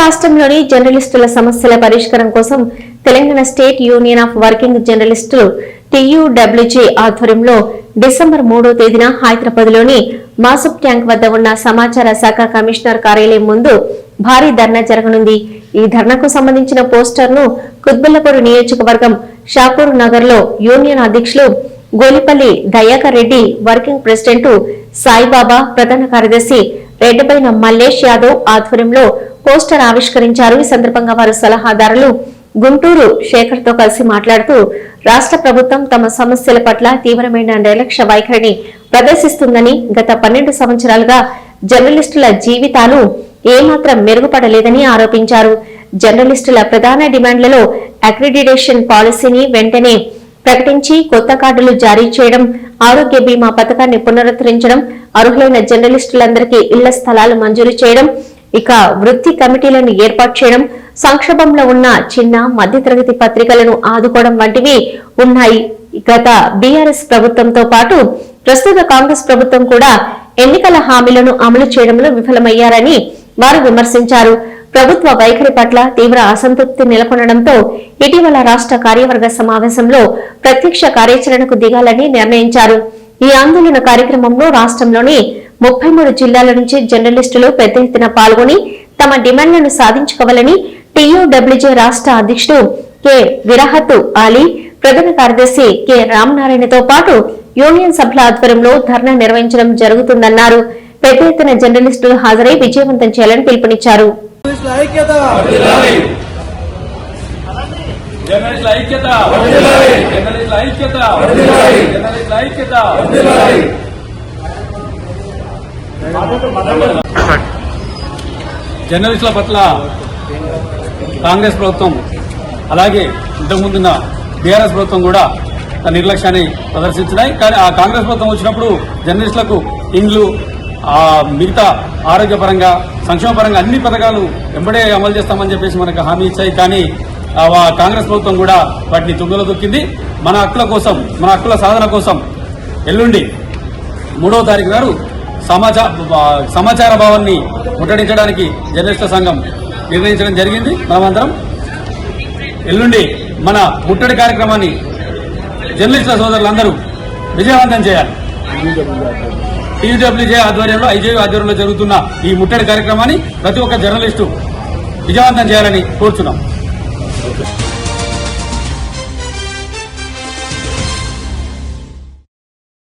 రాష్ట్రంలోని జర్నలిస్టుల సమస్యల పరిష్కారం కోసం Telangana state union of working జర్నలిస్టులు TUWJ ఆధ్వర్యంలో డిసెంబర్ 3వ తేదీన హైదరాబాద్లోని మాసుప్ ట్యాంక్ వద్ద ఉన్న సమాచార శాఖ కమిషనర్ కార్యాలయం ముందు భారీ ధర్నా జరగనుంది. ఈ ధర్నాకు సంబంధించిన పోస్టర్ను కుత్బుల్లాపూర్ నియోజకవర్గం షాపూర్ నగర్ లో యూనియన్ అధ్యక్షులు గోలిపల్లి దయాకర్ రెడ్డి, వర్కింగ్ ప్రెసిడెంట్ సాయిబాబా, ప్రధాన కార్యదర్శి రెడ్డిపైన మల్లేష్ యాదవ్ ఆధ్వర్యంలో పోస్టర్ ఆవిష్కరించారు. ఈ సందర్భంగా వారు సలహాదారులు గుంటూరు శేఖర్ తో కలిసి మాట్లాడుతూ రాష్ట్ర ప్రభుత్వం తమ సమస్యల పట్ల తీవ్రమైన నిర్లక్ష్య వైఖరిని ప్రదర్శిస్తుందని, గత 12 సంవత్సరాలుగా జర్నలిస్టుల జీవితాలు ఏమాత్రం మెరుగుపడలేదని ఆరోపించారు. జర్నలిస్టుల ప్రధాన డిమాండ్లలో అక్రిడిటేషన్ పాలసీని వెంటనే ప్రకటించి కొత్త కార్డులు జారీ చేయడం, ఆరోగ్య బీమా పథకాన్ని పునరుద్ధరించడం, అర్హులైన జర్నలిస్టులందరికీ ఇళ్ల స్థలాలు మంజూరు చేయడం, ఇక వృత్తి కమిటీలను ఏర్పాటు చేయడం, సంక్షోభంలో ఉన్న చిన్న మధ్యతరగతి పత్రికలను ఆదుకోవడం వంటివి ఉన్నాయి. గత బీఆర్ఎస్ ప్రభుత్వంతో పాటు ప్రస్తుత కాంగ్రెస్ ప్రభుత్వం కూడా ఎన్నికల హామీలను అమలు చేయడంలో విఫలమయ్యారని వారు విమర్శించారు. ప్రభుత్వ వైఖరి పట్ల తీవ్ర అసంతృప్తి నెలకొనడంతో ఇటీవల రాష్ట్ర కార్యవర్గ సమావేశంలో ప్రత్యక్ష కార్యాచరణకు దిగాలని నిర్ణయించారు. ఈ ఆందోళన కార్యక్రమంలో రాష్ట్రంలోని 33 జిల్లాల నుంచి జర్నలిస్టులు పెద్ద ఎత్తున పాల్గొని తమ డిమాండ్లను సాధించుకోవాలని TUWJ రాష్ట్ర అధ్యక్షుడు కె విరాహతు అలీ, ప్రధాన కార్యదర్శి కె రామనారాయణతో పాటు యూనియన్ సభ్యుల ఆధ్వర్యంలో ధర్నా నిర్వహించడం జరుగుతుందన్నారు. పెద్ద ఎత్తున జర్నలిస్టులు హాజరై విజయవంతం చేయాలని పిలుపునిచ్చారు. జర్నలిస్టుల పట్ల కాంగ్రెస్ ప్రభుత్వం అలాగే ఇంతకుముందున్న బీఆర్ఎస్ ప్రభుత్వం కూడా నిర్లక్ష్యాన్ని ప్రదర్శించినాయి. కానీ ఆ కాంగ్రెస్ ప్రభుత్వం వచ్చినప్పుడు జర్నలిస్టులకు ఇండ్లు, మిగతా ఆరోగ్యపరంగా, సంక్షేమపరంగా అన్ని పథకాలు వెంబడే అమలు చేస్తామని చెప్పేసి మనకు హామీ ఇచ్చాయి. కానీ కాంగ్రెస్ ప్రభుత్వం కూడా వాటిని తుంగలో దొక్కింది. మన హక్కుల కోసం, మన హక్కుల సాధన కోసం ఎల్లుండి 3వ తారీఖు నాడు సమాచార భవన్ని ముట్టడించడానికి జర్నలిస్టుల సంఘం నిర్ణయించడం జరిగింది. మనమందరం ఎల్లుండి మన ముట్టడి కార్యక్రమాన్ని జర్నలిస్టుల సోదరులందరూ విజయవంతం చేయాలి. TUWJ ఆధ్వర్యంలో, IJU ఆధ్వర్యంలో జరుగుతున్న ఈ ముట్టడి కార్యక్రమాన్ని ప్రతి ఒక్క జర్నలిస్టు విజయవంతం చేయాలని కోరుచున్నాం.